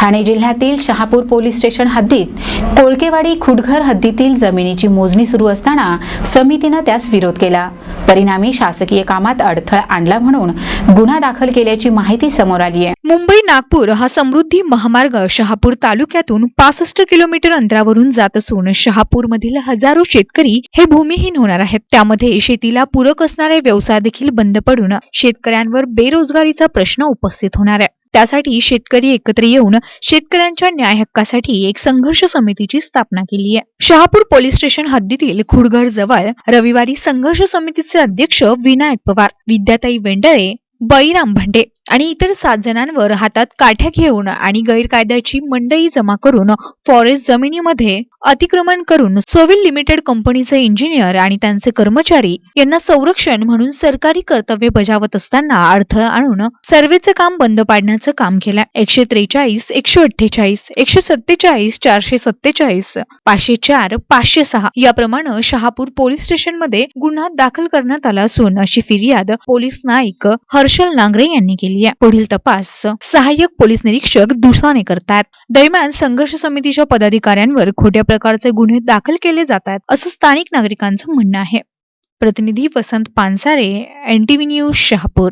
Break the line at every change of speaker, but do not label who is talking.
ठाणे जिल्ह्यातील Shahapur police station हद्दीत कोळकेवाडी खुटघर हद्दीतील जमिनीची मोजणी सुरू असताना समितीने त्यास विरोध केला। परिणामी शासकीय कामात अडथळा आणला म्हणून गुन्हा दाखल केल्याची माहिती समोर आली आहे।
मुंबई नागपूर हा समृद्धी महामार्ग शहापूर तालुक्यातून 65 किलोमीटर अंतरावरून जात असून शहापूरमधील हजारो शेतकरी हे भूमिहीन होणार आहेत। त्यामध्ये शेतीला पूरक असणारे व्यवसाय देखील बंद पडून शेतकऱ्यांवर बेरोजगारीचा प्रश्न उपस्थित होणार आहे। त्यासाठी शेतकरी एकत्र येऊन शेतकऱ्यांच्या न्याय हक्कासाठी एक संघर्ष समितीची स्थापना केली आहे। शहापूर पोलीस स्टेशन हद्दीतील खुटघर जवळ रविवारी संघर्ष समितीचे अध्यक्ष विनायक पवार, विद्याताई वेंडळे, बळीराम भंडे आणि इतर 7 जणांवर हातात काठ्या घेऊन आणि गैरकायद्याची मंडई जमा करून फॉरेस्ट जमिनीमध्ये अतिक्रमण करून सोविल लिमिटेड कंपनीचे इंजिनियर आणि त्यांचे कर्मचारी यांना संरक्षण म्हणून सरकारी कर्तव्य बजावत असताना अडथळा आणून सर्वेचे काम बंद पाडण्याचं काम केलं। 143, 148, 147, 447, 504, 506 याप्रमाणे शहापूर पोलीस स्टेशन मध्ये गुन्हा दाखल करण्यात आला असून अशी फिर्याद पोलीस नाईक हर्षल नांगरे यांनी केली। पुढील तपास सहाय्यक पोलीस निरीक्षक दुसाने करतात। दरम्यान संघर्ष समितीच्या पदाधिकाऱ्यांवर खोट्या प्रकारचे गुन्हे दाखल केले जातात असं स्थानिक नागरिकांचं म्हणणं आहे। प्रतिनिधी वसंत पानसारे, NTV न्यूज शहापूर।